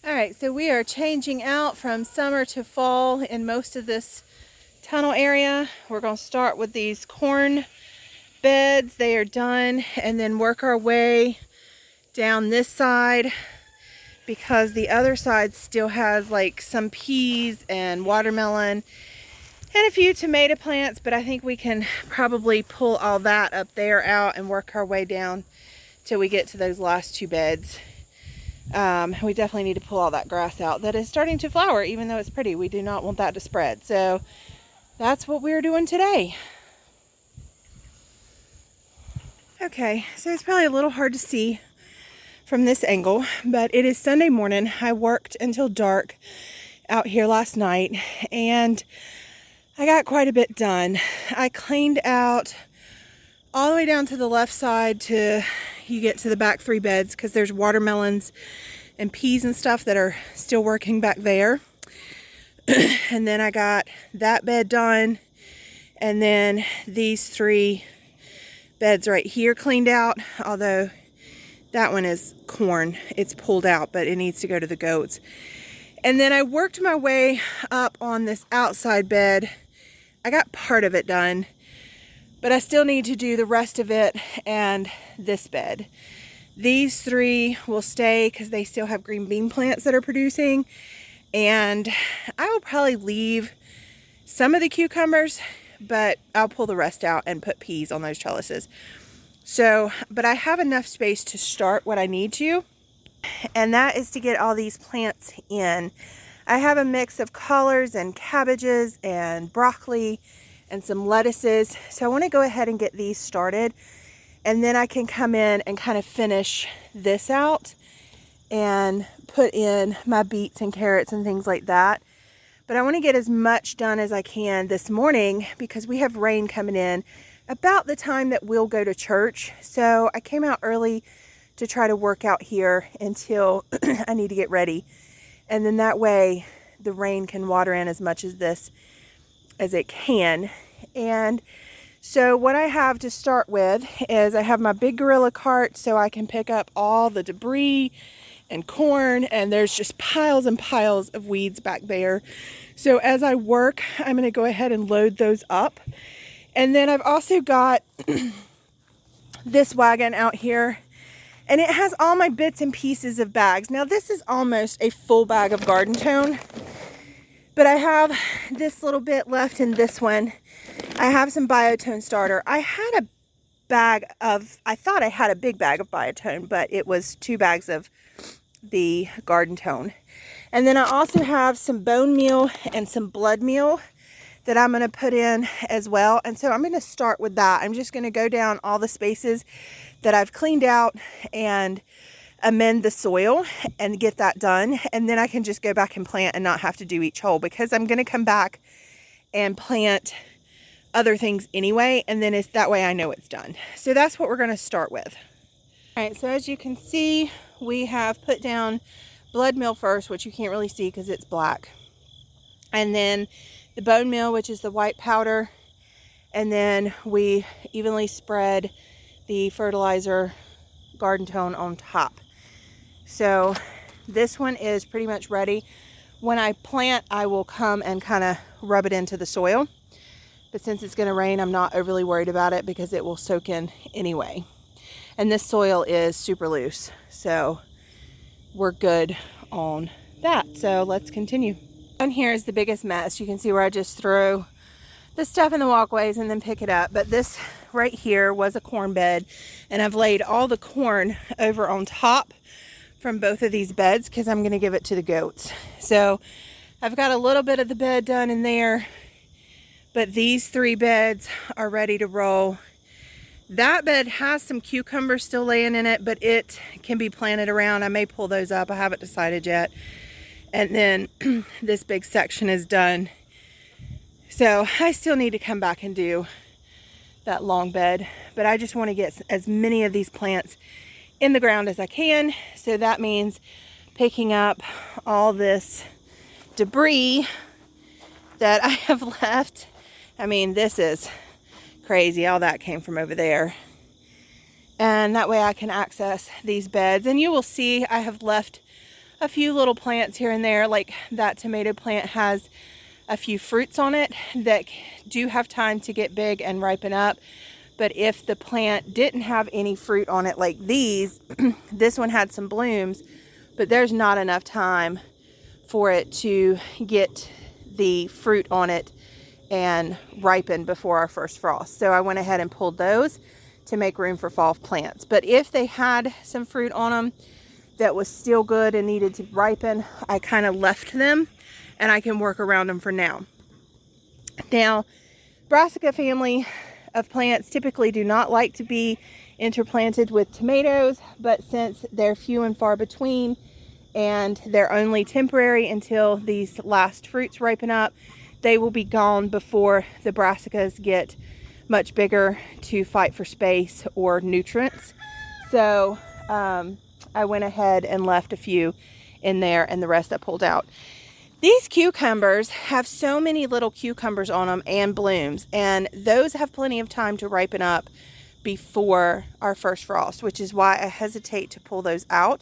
All right, so we are changing out from summer to fall in most of this tunnel area. We're going to start with these corn beds. They are done, and then work our way down this side because the other side still has like some peas and watermelon and a few tomato plants, but I think we can probably pull all that up there out and work our way down till we get to those last two beds. We definitely need to pull all that grass out that is starting to flower, even though it's pretty. We do not want that to spread. So that's what we're doing today. Okay, so it's probably a little hard to see from this angle, but it is Sunday morning. I worked until dark out here last night, and I got quite a bit done. I cleaned out all the way down to the left side to you get to the back three beds because there's watermelons and peas and stuff that are still working back there. And then I got that bed done, and then these three beds right here cleaned out, although that one is corn. It's pulled out, but it needs to go to the goats. And then I worked my way up on this outside bed. I got part of it done, but I still need to do the rest of it and this bed. These three will stay because they still have green bean plants that are producing. And I will probably leave some of the cucumbers, but I'll pull the rest out and put peas on those trellises. So, but I have enough space to start what I need to, and that is to get all these plants in. I have a mix of collards and cabbages and broccoli and some lettuces. So I want to go ahead and get these started, and then I can come in and kind of finish this out and put in my beets and carrots and things like that. But I want to get as much done as I can this morning because we have rain coming in about the time that we'll go to church. So I came out early to try to work out here until I need to get ready. And then that way the rain can water in as much as this as it can. And so what I have to start with is I have my big gorilla cart so I can pick up all the debris and corn, and there's just piles and piles of weeds back there. So as I work, I'm going to go ahead and load those up. And then I've also got this wagon out here, and it has all my bits and pieces of bags. Now this is almost a full bag of garden tone, but I have this little bit left in this one. I have some Biotone starter. I thought I had a big bag of Biotone, but it was 2 bags of the garden tone. And then I also have some bone meal and some blood meal that I'm going to put in as well. And so I'm going to start with that. I'm just going to go down all the spaces that I've cleaned out and amend the soil and get that done. And then I can just go back and plant and not have to do each hole, because I'm going to come back and plant other things anyway. And then it's that way I know it's done. So that's what we're going to start with. All right, so as you can see, we have put down blood meal first, which you can't really see because it's black. And then the bone meal, which is the white powder. And then we evenly spread the fertilizer garden tone on top. So this one is pretty much ready. When I plant, I will come and kind of rub it into the soil. But since it's going to rain, I'm not overly worried about it because it will soak in anyway. And this soil is super loose, so we're good on that. So let's continue. Down here is the biggest mess. You can see where I just throw the stuff in the walkways and then pick it up. But this right here was a corn bed, and I've laid all the corn over on top from both of these beds because I'm going to give it to the goats. So I've got a little bit of the bed done in there, but these 3 beds are ready to roll. That bed has some cucumbers still laying in it, but it can be planted around. I may pull those up. I haven't decided yet. And then this big section is done. So I still need to come back and do that long bed, but I just want to get as many of these plants in the ground as I can. So that means picking up all this debris that I have left. I mean, this is crazy. All that came from over there. And that way I can access these beds. And you will see I have left a few little plants here and there. Like that tomato plant has a few fruits on it that do have time to get big and ripen up. But if the plant didn't have any fruit on it like these, this one had some blooms, but there's not enough time for it to get the fruit on it and ripen before our first frost. So I went ahead and pulled those to make room for fall plants. But if they had some fruit on them that was still good and needed to ripen, I kind of left them, and I can work around them for now. Now, Brassica family of plants typically do not like to be interplanted with tomatoes, but since they're few and far between and they're only temporary until these last fruits ripen up, they will be gone before the brassicas get much bigger to fight for space or nutrients. So I went ahead and left a few in there, and the rest I pulled out. These cucumbers have so many little cucumbers on them and blooms, and those have plenty of time to ripen up before our first frost, which is why I hesitate to pull those out,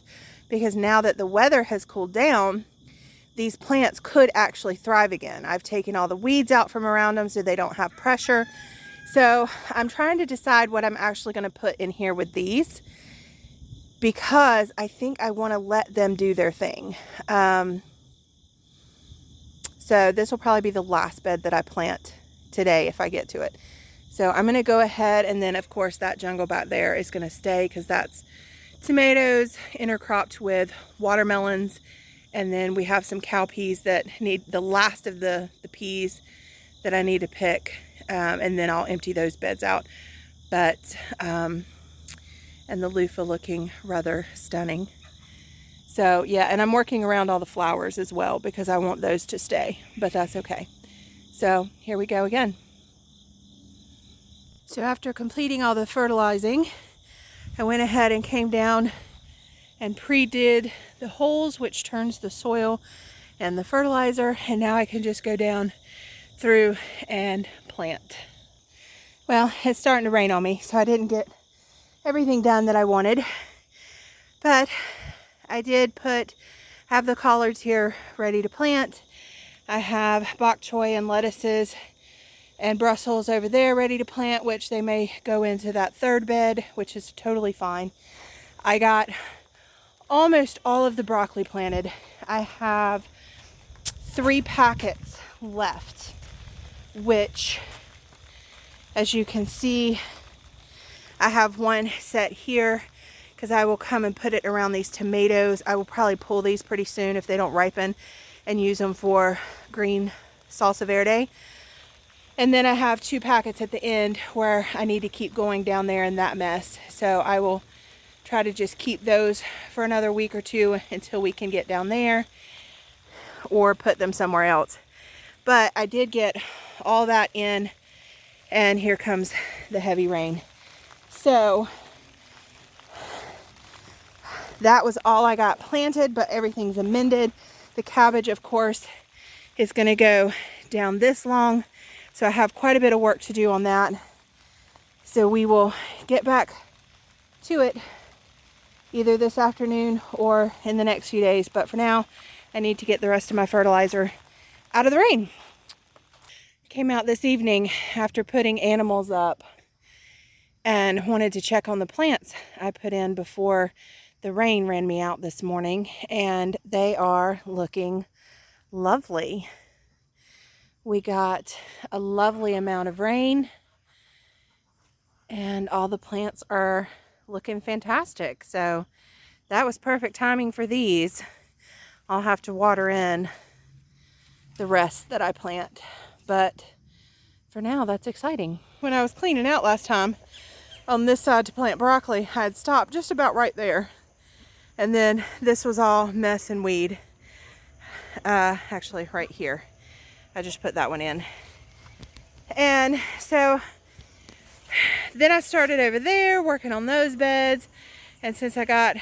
because now that the weather has cooled down, these plants could actually thrive again. I've taken all the weeds out from around them so they don't have pressure. So I'm trying to decide what I'm actually going to put in here with these, because I think I want to let them do their thing. So this will probably be the last bed that I plant today if I get to it. So I'm going to go ahead, and then of course that jungle back there is going to stay, because that's tomatoes intercropped with watermelons. And then we have some cow peas that need the last of the peas that I need to pick. And then I'll empty those beds out. But, and the loofah looking rather stunning. So yeah, and I'm working around all the flowers as well, because I want those to stay, but that's okay. So here we go again. So after completing all the fertilizing, I went ahead and came down and pre-did the holes, which turns the soil and the fertilizer, and now I can just go down through and plant. Well, it's starting to rain on me, so I didn't get everything done that I wanted, but I did have the collards here ready to plant. I have bok choy and lettuces and Brussels over there ready to plant, which they may go into that third bed, which is totally fine. I got almost all of the broccoli planted. I have 3 packets left, which, as you can see, I have one set here, because I will come and put it around these tomatoes. I will probably pull these pretty soon if they don't ripen and use them for green salsa verde. And then I have 2 packets at the end where I need to keep going down there in that mess. So I will try to just keep those for another week or 2 until we can get down there, or put them somewhere else. But I did get all that in, and here comes the heavy rain. So that was all I got planted, but everything's amended. The cabbage, of course, is going to go down this long. So I have quite a bit of work to do on that. So we will get back to it either this afternoon or in the next few days. But for now, I need to get the rest of my fertilizer out of the rain. Came out this evening after putting animals up and wanted to check on the plants I put in before the rain ran me out this morning, and they are looking lovely. We got a lovely amount of rain, and all the plants are looking fantastic. So that was perfect timing for these. I'll have to water in the rest that I plant, but for now, that's exciting. When I was cleaning out last time on this side to plant broccoli, I had stopped just about right there. And then this was all mess and weed. Actually right here. I just put that one in. And so then I started over there working on those beds. And since I got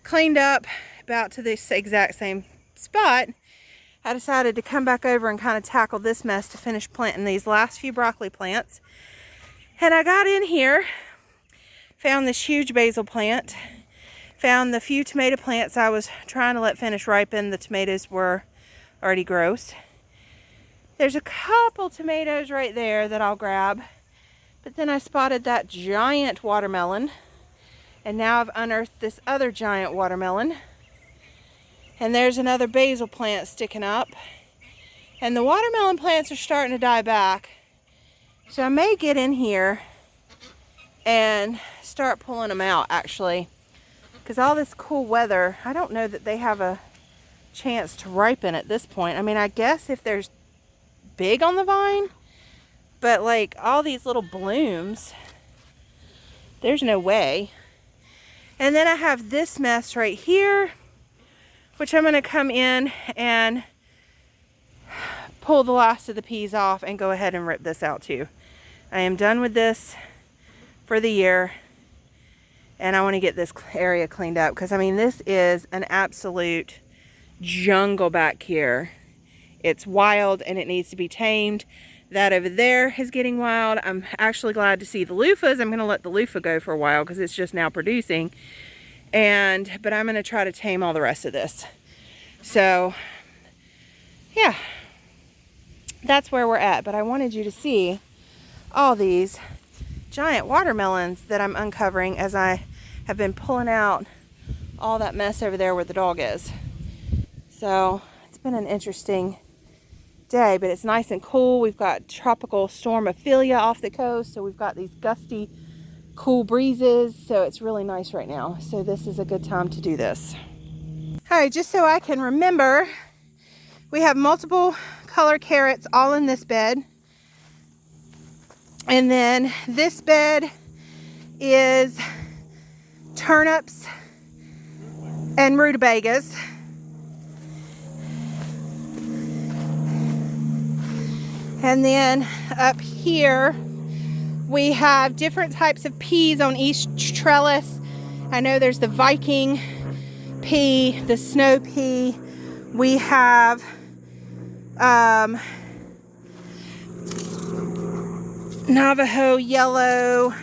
cleaned up about to this exact same spot, I decided to come back over and kind of tackle this mess to finish planting these last few broccoli plants. And I got in here, found this huge basil plant Found the few tomato plants I was trying to let finish ripen. The tomatoes were already gross. There's a couple tomatoes right there that I'll grab. But then I spotted that giant watermelon. And now I've unearthed this other giant watermelon. And there's another basil plant sticking up. And the watermelon plants are starting to die back. So I may get in here and start pulling them out, actually. Because all this cool weather, I don't know that they have a chance to ripen at this point. I mean, I guess if there's big on the vine, but like all these little blooms, there's no way. And then I have this mess right here, which I'm going to come in and pull the last of the peas off and go ahead and rip this out too. I am done with this for the year, and I want to get this area cleaned up because I mean, this is an absolute jungle back here. It's wild and it needs to be tamed. That over there is getting wild. I'm actually glad to see the loofahs. I'm going to let the loofah go for a while because it's just now producing. But I'm going to try to tame all the rest of this. So, yeah, that's where we're at. But I wanted you to see all these giant watermelons that I'm uncovering as I have been pulling out all that mess over there where the dog is. So, it's been an interesting day, but it's nice and cool. We've got tropical storm Ophelia off the coast, so we've got these gusty cool breezes, so it's really nice right now. So this is a good time to do this. All right, just so I can remember, we have multiple color carrots all in this bed, and then this bed is turnips and rutabagas. And then up here, we have different types of peas on each trellis. I know there's the Viking pea, the snow pea. We have Navajo yellow,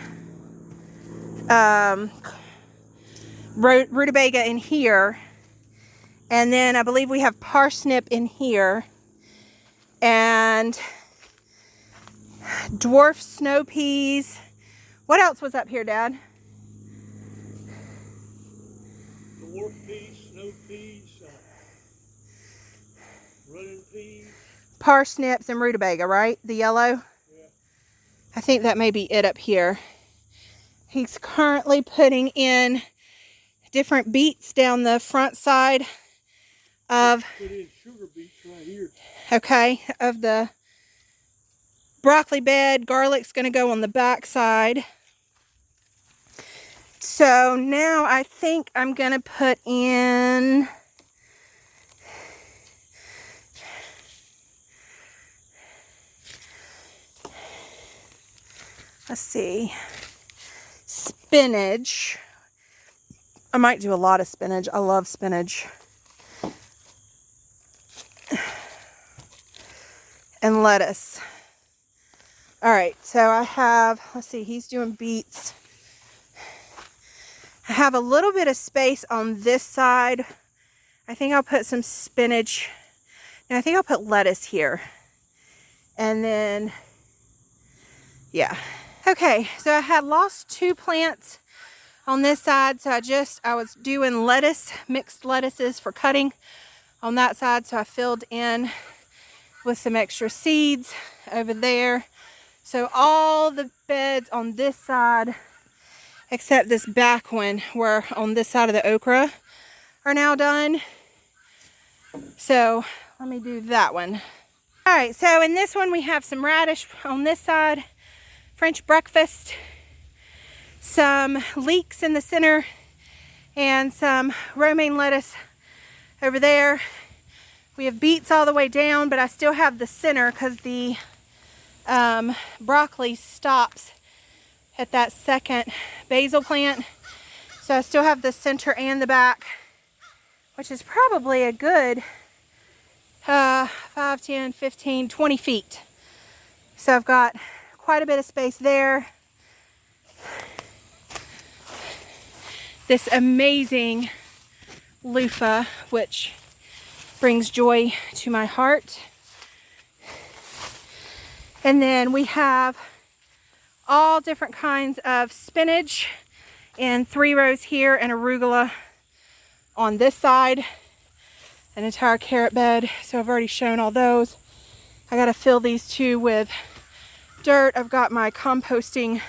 rutabaga in here. And then I believe we have parsnip in here. And dwarf snow peas. What else was up here, Dad? Dwarf peas, snow peas, running peas. Parsnips and rutabaga, right? The yellow? Yeah. I think that may be it up here. He's currently putting in different beets down the front side of... Put in sugar beets right here. Okay, of the broccoli bed. Garlic's going to go on the back side. So now I think I'm going to put in let's see, spinach. I might do a lot of spinach. I love spinach. And lettuce. All right, so I have, let's see, he's doing beets. I have a little bit of space on this side. I think I'll put some spinach. And I think I'll put lettuce here. And then, yeah. Okay, so I had lost 2 plants on this side. So I was doing lettuce, mixed lettuces for cutting on that side. So I filled in with some extra seeds over there. So all the beds on this side, except this back one, were on this side of the okra, are now done. So let me do that one. All right, so in this one we have some radish on this side, French breakfast, some leeks in the center, and some romaine lettuce over there. We have beets all the way down, but I still have the center because the broccoli stops at that second basil plant. So I still have the center and the back, which is probably a good 5, 10, 15, 20 feet. So I've got quite a bit of space there. this amazing loofah, which brings joy to my heart. And then we have all different kinds of spinach in 3 rows here, and arugula on this side, an entire carrot bed. So I've already shown all those. I gotta fill these two with dirt. I've got my composting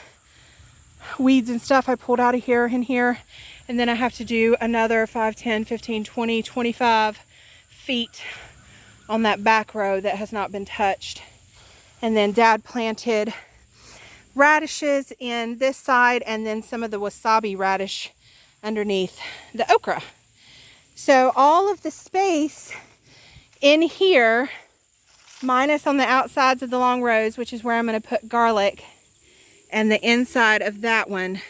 weeds and stuff I pulled out of here in here. And then I have to do another 5, 10, 15, 20, 25 feet on that back row that has not been touched. And then Dad planted radishes in this side, and then some of the wasabi radish underneath the okra. So all of the space in here, minus on the outsides of the long rows, which is where I'm going to put garlic, and the inside of that one,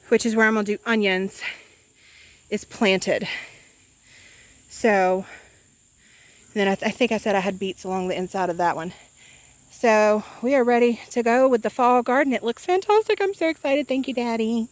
which is where I'm going to do onions, is planted. So, and then I think I said I had beets along the inside of that one. So we are ready to go with the fall garden. It looks fantastic. I'm so excited. Thank you, Daddy.